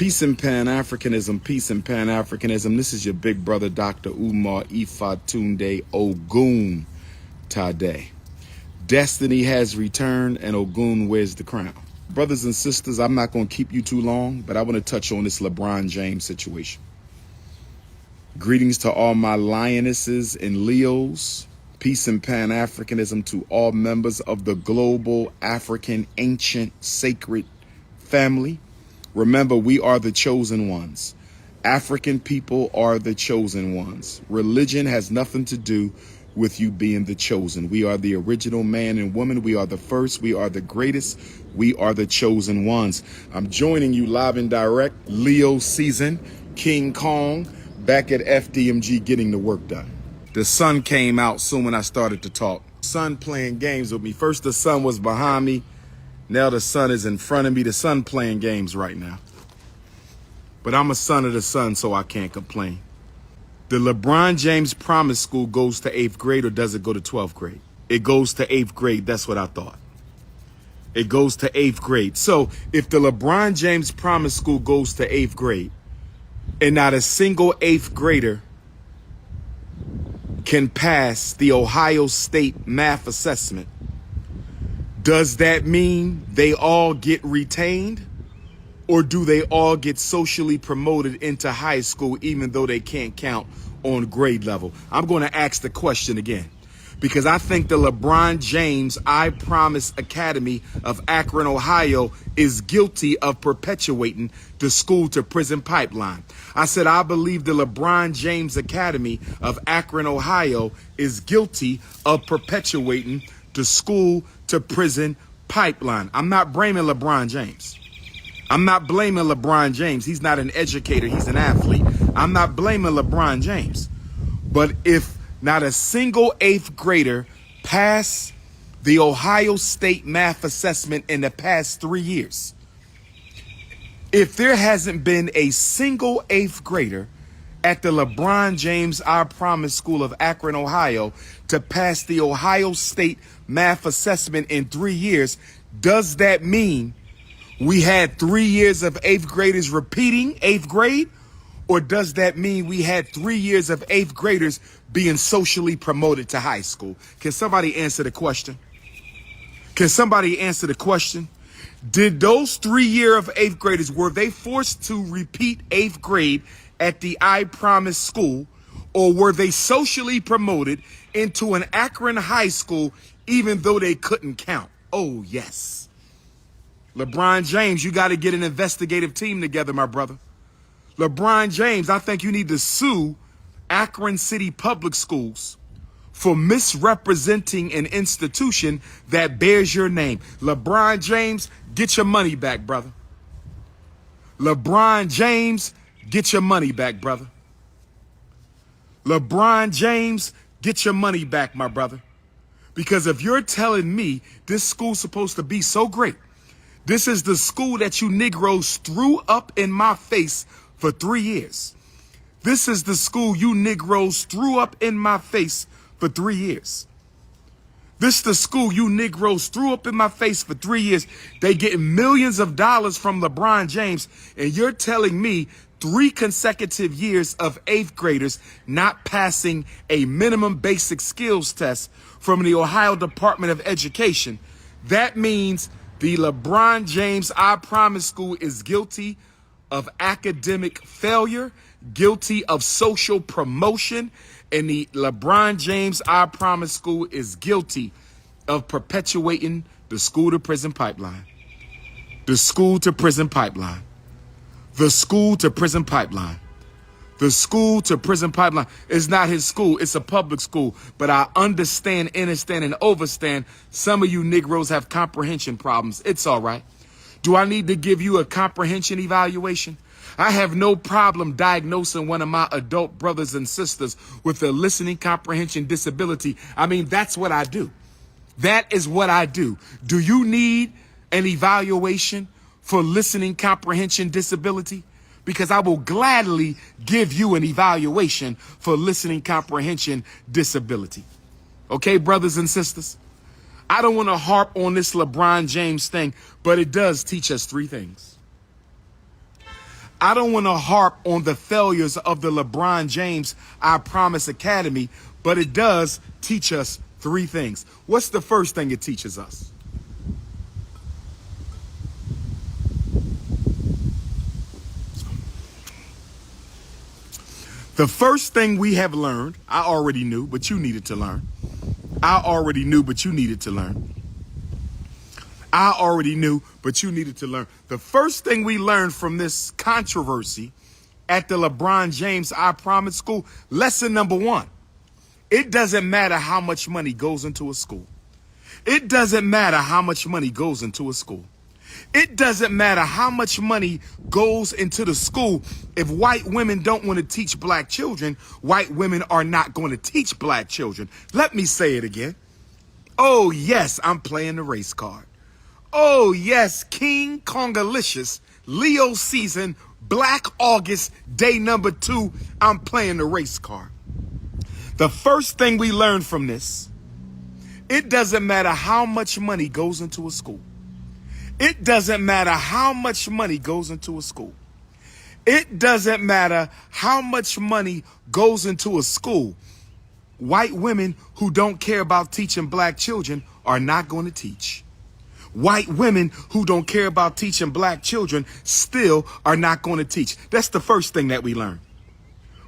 Peace and Pan-Africanism, peace and Pan-Africanism. This is your big brother, Dr. Umar Ifatunde Ogun Tade. Destiny has returned and Ogun wears the crown. Brothers and sisters, I'm not going to keep you too long, but I want to touch on this LeBron James situation. Greetings to all my lionesses and Leos. Peace and Pan-Africanism to all members of the global African ancient sacred family. Remember, we are the chosen ones. African people are the chosen ones. Religion has nothing to do with you being the chosen. We are the original man and woman. We are the first. We are the greatest. We are the chosen ones. I'm joining you live and direct. Leo season, King Kong, back at FDMG getting the work done. The sun came out soon when I started to talk. Sun playing games with me. First the sun was behind me. Now the sun is in front of me. The sun playing games right now. But I'm a son of the sun, so I can't complain. The LeBron James Promise School goes to 8th grade, or does it go to 12th grade? It goes to 8th grade. That's what I thought. It goes to 8th grade. So if the LeBron James Promise School goes to 8th grade and not a single 8th grader can pass the Ohio State math assessment, does that mean they all get retained, or do they all get socially promoted into high school even though they can't count on grade level? I'm going to ask the question again, because I think the LeBron James I Promise Academy of Akron, Ohio is guilty of perpetuating the school to prison pipeline. I said I believe the LeBron James Academy of Akron, Ohio is guilty of perpetuating the school to prison pipeline. I'm not blaming LeBron James. I'm not blaming LeBron James. He's not an educator. He's an athlete. I'm not blaming LeBron James. But if not a single 8th grader passed the Ohio State math assessment in the past 3 years, if there hasn't been a single 8th grader at the LeBron James I Promise School of Akron, Ohio, to pass the Ohio State math assessment in 3 years, does that mean we had 3 years of 8th graders repeating 8th grade? Or does that mean we had 3 years of 8th graders being socially promoted to high school? Can somebody answer the question? Can somebody answer the question? Did those 3 years of 8th graders, were they forced to repeat 8th grade at the I Promise School, or were they socially promoted into an Akron high school even though they couldn't count? Oh, yes. LeBron James, you got to get an investigative team together, my brother. LeBron James, I think you need to sue Akron City Public Schools for misrepresenting an institution that bears your name. LeBron James, get your money back, brother. LeBron James, get your money back, brother. LeBron James, get your money back, my brother. Because if you're telling me this school's supposed to be so great, this is the school that you Negroes threw up in my face for 3 years. This is the school you Negroes threw up in my face for 3 years. This is the school you Negroes threw up in my face for 3 years. They getting millions of dollars from LeBron James, and you're telling me 3 consecutive years of 8th graders not passing a minimum basic skills test from the Ohio Department of Education. That means the LeBron James I Promise School is guilty of academic failure, guilty of social promotion, and the LeBron James I Promise School is guilty of perpetuating the school to prison pipeline. The school to prison pipeline. The school to prison pipeline. The school to prison pipeline is not his school. It's a public school. But I understand, understand, and overstand some of you Negroes have comprehension problems. It's all right. Do I need to give you a comprehension evaluation? I have no problem diagnosing one of my adult brothers and sisters with a listening comprehension disability. I mean, that's what I do. That is what I do. Do you need an evaluation for listening comprehension disability? Because I will gladly give you an evaluation for listening comprehension disability. Okay, brothers and sisters? I don't want to harp on this LeBron James thing, but it does teach us 3 things. I don't want to harp on the failures of the LeBron James I Promise Academy, but it does teach us three things. What's the first thing it teaches us? The first thing we have learned, I already knew, but you needed to learn. I already knew, but you needed to learn. I already knew, but you needed to learn. The first thing we learned from this controversy at the LeBron James I Promise School, lesson number one, it doesn't matter how much money goes into a school. It doesn't matter how much money goes into a school. It doesn't matter how much money goes into the school. If white women don't want to teach black children, white women are not going to teach black children. Let me say it again. Oh, yes, I'm playing the race card. Oh, yes, King Kongalicious, Leo season, Black August, day number 2, I'm playing the race card. The first thing we learned from this, it doesn't matter how much money goes into a school. It doesn't matter how much money goes into a school. It doesn't matter how much money goes into a school. White women who don't care about teaching black children are not going to teach. White women who don't care about teaching black children still are not going to teach. That's the first thing that we learn.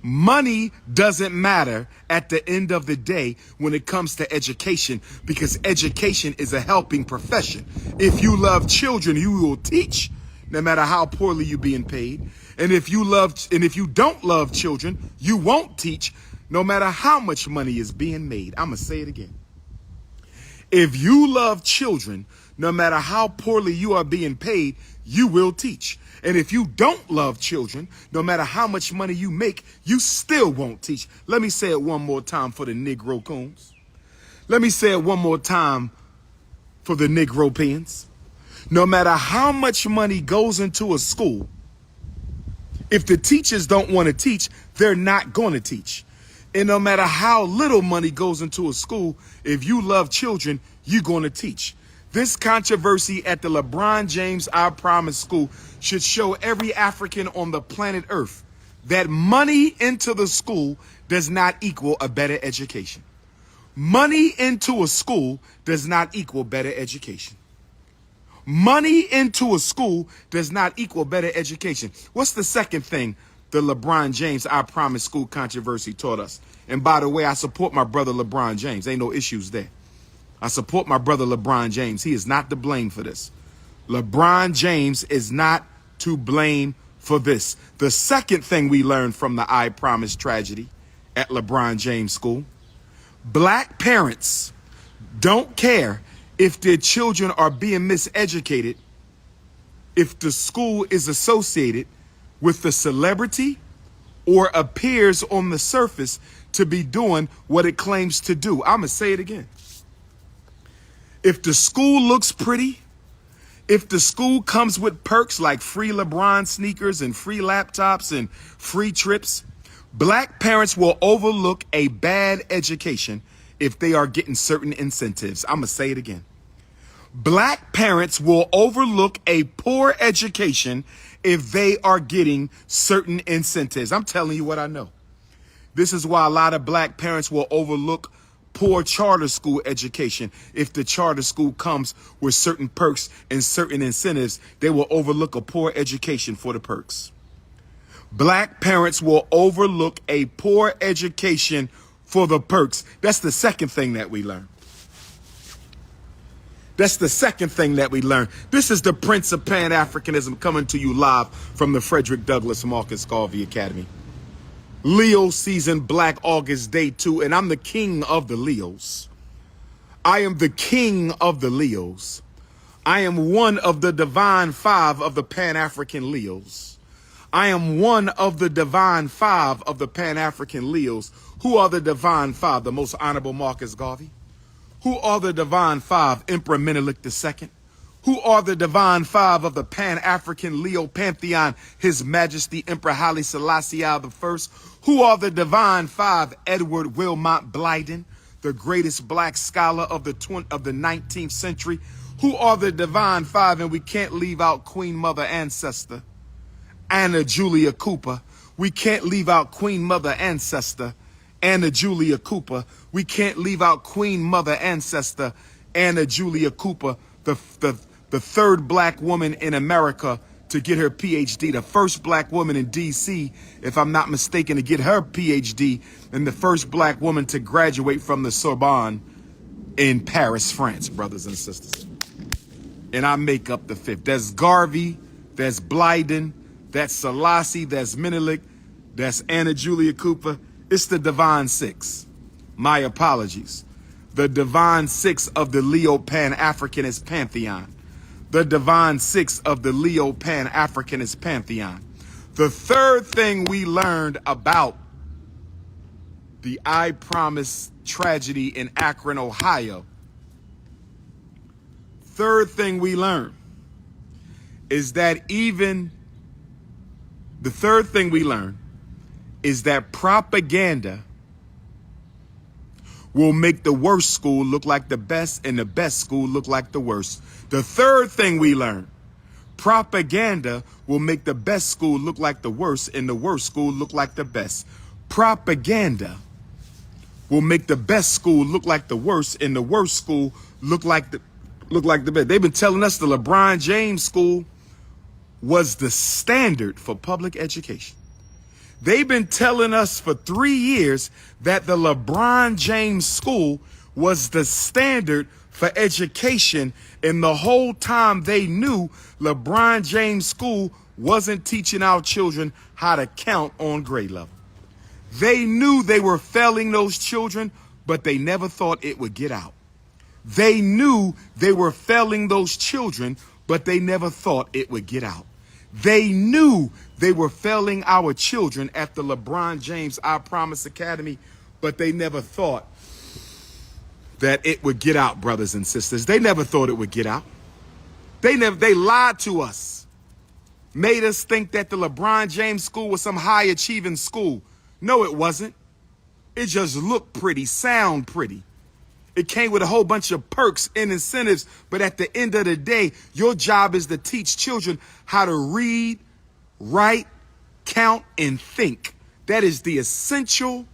Money doesn't matter at the end of the day when it comes to education, because education is a helping profession. If you love children, you will teach, no matter how poorly you're being paid. And if you don't love children, you won't teach, no matter how much money is being made. I'm going to say it again. If you love children, no matter how poorly you are being paid, you will teach. And if you don't love children, no matter how much money you make, you still won't teach. Let me say it one more time for the Negro coons. Let me say it one more time for the Negropeans. No matter how much money goes into a school, if the teachers don't want to teach, they're not going to teach. And no matter how little money goes into a school, if you love children, you're going to teach. This controversy at the LeBron James I Promise School should show every African on the planet Earth that money into the school does not equal a better education. Money into a school does not equal better education. Money into a school does not equal better education. What's the second thing the LeBron James I Promise School controversy taught us? And by the way, I support my brother LeBron James. Ain't no issues there. I support my brother LeBron James. He is not to blame for this. LeBron James is not to blame for this. The second thing we learned from the I Promise tragedy at LeBron James School, black parents don't care if their children are being miseducated if the school is associated with the celebrity or appears on the surface to be doing what it claims to do. I'm going to say it again. If the school looks pretty, if the school comes with perks like free LeBron sneakers and free laptops and free trips, black parents will overlook a bad education if they are getting certain incentives. I'm going to say it again. Black parents will overlook a poor education if they are getting certain incentives. I'm telling you what I know. This is why a lot of black parents will overlook poor charter school education. If the charter school comes with certain perks and certain incentives, they will overlook a poor education for the perks. Black parents will overlook a poor education for the perks. That's the second thing that we learn. That's the second thing that we learn. This is the Prince of Pan-Africanism coming to you live from the Frederick Douglass Marcus Garvey Academy. Leo season, Black August, day 2, and I'm the king of the Leos. I am the king of the Leos. I am one of the divine 5 of the Pan-African Leos. I am one of the divine 5 of the Pan-African Leos. Who are the divine 5? The most honorable Marcus Garvey. Who are the divine 5? Emperor Menelik II. Who are the divine 5 of the Pan-African Leo pantheon? His Majesty Emperor Haile Selassie I. Who are the divine 5? Edward Wilmot Blyden, the greatest black scholar of the 19th century. Who are the divine 5? And we can't leave out Queen Mother Ancestor, Anna Julia Cooper. We can't leave out Queen Mother Ancestor, Anna Julia Cooper. We can't leave out Queen Mother Ancestor, Anna Julia Cooper, the third black woman in America to get her PhD, the first black woman in D.C., if I'm not mistaken, to get her PhD, and the first black woman to graduate from the Sorbonne in Paris, France, brothers and sisters. And I make up the fifth. There's Garvey, there's Blyden, that's Selassie, that's Menelik, that's Anna Julia Cooper. It's the Divine Six. My apologies. The Divine Six of the Leo Pan-Africanist Pantheon. The Divine Six of the Leo Pan-Africanist Pantheon. The third thing we learned about the I Promise tragedy in Akron, Ohio. Third thing we learned is that propaganda will make the worst school look like the best and the best school look like the worst. The third thing we learned, propaganda will make the best school look like the worst and the worst school look like the best. Propaganda will make the best school look like the worst and the worst school look like the best. They've been telling us the LeBron James school was the standard for public education. They've been telling us for 3 years that the LeBron James school was the standard for education, and the whole time they knew LeBron James school wasn't teaching our children how to count on grade level. They knew they were failing those children, but they never thought it would get out. They knew they were failing those children, but they never thought it would get out. They knew they were failing our children at the LeBron James I Promise Academy, but they never thought that it would get out, brothers and sisters. They never thought it would get out. They lied to us, made us think that the LeBron James school was some high achieving school. No, it wasn't. It just looked pretty, sound pretty. It came with a whole bunch of perks and incentives, but at the end of the day, your job is to teach children how to read, write, count, and think. That is the essential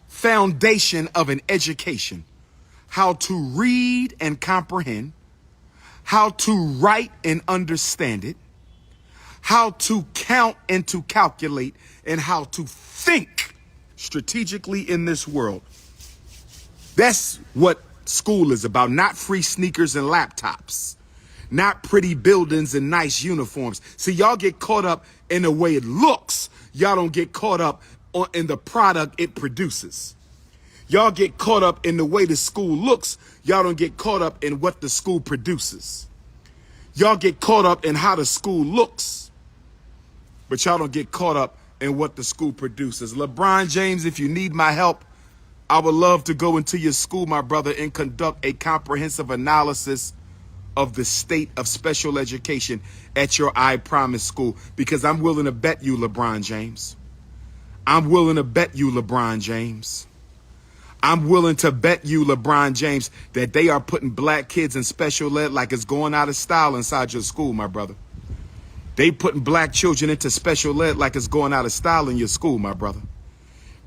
foundation of an education. How to read and comprehend, how to write and understand it, how to count and to calculate, and how to think strategically in this world. That's what school is about, not free sneakers and laptops, not pretty buildings and nice uniforms. See, y'all get caught up in the way it looks. Y'all don't get caught up in the product it produces. Y'all get caught up in the way the school looks. Y'all don't get caught up in what the school produces. Y'all get caught up in how the school looks, but y'all don't get caught up in what the school produces. LeBron James, if you need my help, I would love to go into your school, my brother, and conduct a comprehensive analysis of the state of special education at your I Promise school, because I'm willing to bet you, LeBron James. I'm willing to bet you, LeBron James. I'm willing to bet you, LeBron James, that they are putting black kids in special ed like it's going out of style inside your school, my brother. They putting black children into special ed like it's going out of style in your school, my brother.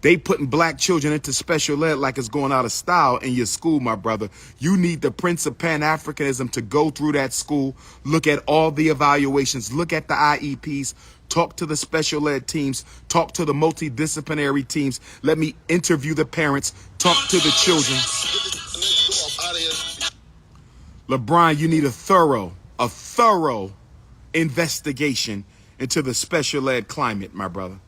They putting black children into special ed like it's going out of style in your school, my brother. You need the Prince of Pan-Africanism to go through that school, look at all the evaluations, look at the IEPs, talk to the special ed teams, talk to the multidisciplinary teams. Let me interview the parents, talk to the children. LeBron, you need a thorough investigation into the special ed climate, my brother.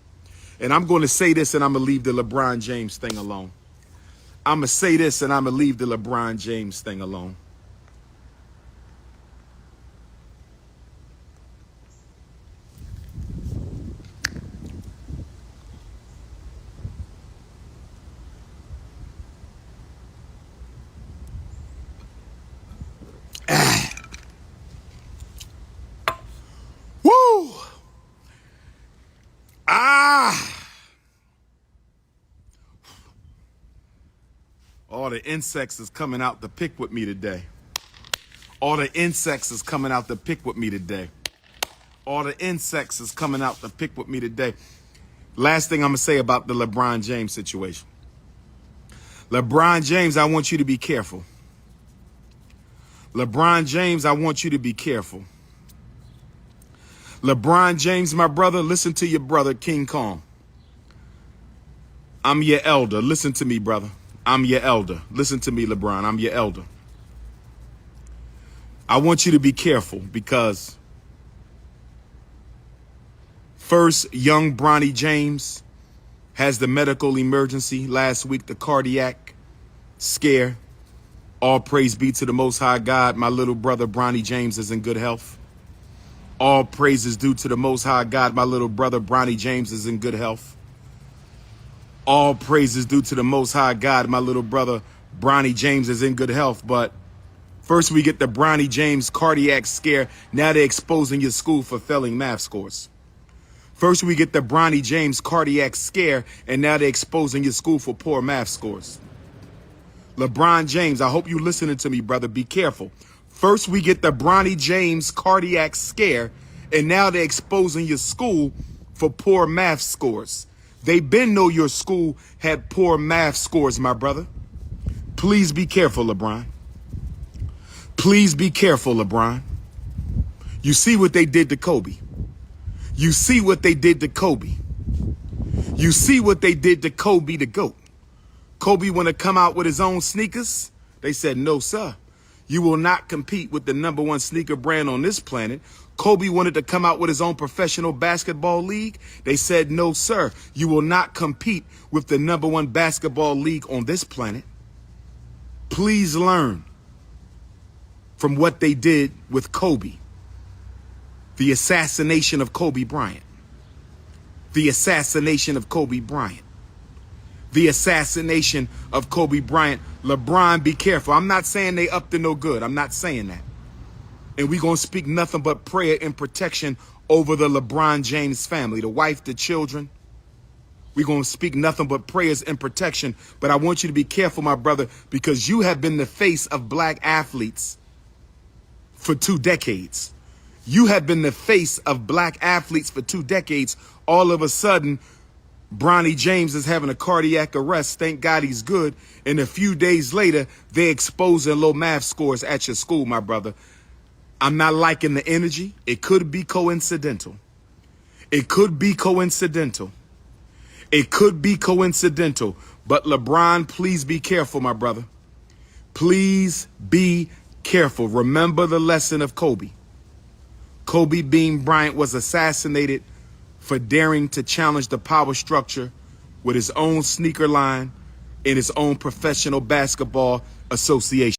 And I'm going to say this, and I'm going to leave the LeBron James thing alone. I'm going to say this, and I'm going to leave the LeBron James thing alone. Woo! All the insects is coming out to pick with me today. All the insects is coming out to pick with me today. All the insects is coming out to pick with me today. Last thing I'm going to say about the LeBron James situation. LeBron James, I want you to be careful. LeBron James, I want you to be careful. LeBron James, my brother, listen to your brother, King Kong. I'm your elder. Listen to me, brother. I'm your elder. Listen to me, LeBron. I'm your elder. I want you to be careful because first, young Bronny James has the medical emergency. Last week, the cardiac scare. All praise be to the Most High God. My little brother, Bronny James, is in good health. All praise is due to the Most High God. My little brother, Bronny James, is in good health. All praise is due to the Most High God. My little brother, Bronny James, is in good health. But first, we get the Bronny James cardiac scare. Now they're exposing your school for failing math scores. First, we get the Bronny James cardiac scare, and now they're exposing your school for poor math scores. LeBron James, I hope you're listening to me, brother. Be careful. First, we get the Bronny James cardiac scare, and now they're exposing your school for poor math scores. They been know your school had poor math scores, my brother. Please be careful, LeBron. Please be careful, LeBron. You see what they did to Kobe. You see what they did to Kobe. You see what they did to Kobe the GOAT. Kobe want to come out with his own sneakers? They said, no, sir. You will not compete with the #1 sneaker brand on this planet. Kobe wanted to come out with his own professional basketball league. They said, no, sir. You will not compete with the #1 basketball league on this planet. Please learn from what they did with Kobe. The assassination of Kobe Bryant. The assassination of Kobe Bryant. The assassination of Kobe Bryant. LeBron, be careful. I'm not saying they up to no good. I'm not saying that. And we're going to speak nothing but prayer and protection over the LeBron James family, the wife, the children. We're going to speak nothing but prayers and protection. But I want you to be careful, my brother, because you have been the face of black athletes for 2 decades. You have been the face of black athletes for 2 decades. All of a sudden, Bronny James is having a cardiac arrest. Thank God he's good. And a few days later, they're exposing low math scores at your school, my brother. I'm not liking the energy. It could be coincidental. It could be coincidental. It could be coincidental. But LeBron, please be careful, my brother. Please be careful. Remember the lesson of Kobe. Kobe Bean Bryant was assassinated for daring to challenge the power structure with his own sneaker line and his own professional basketball association.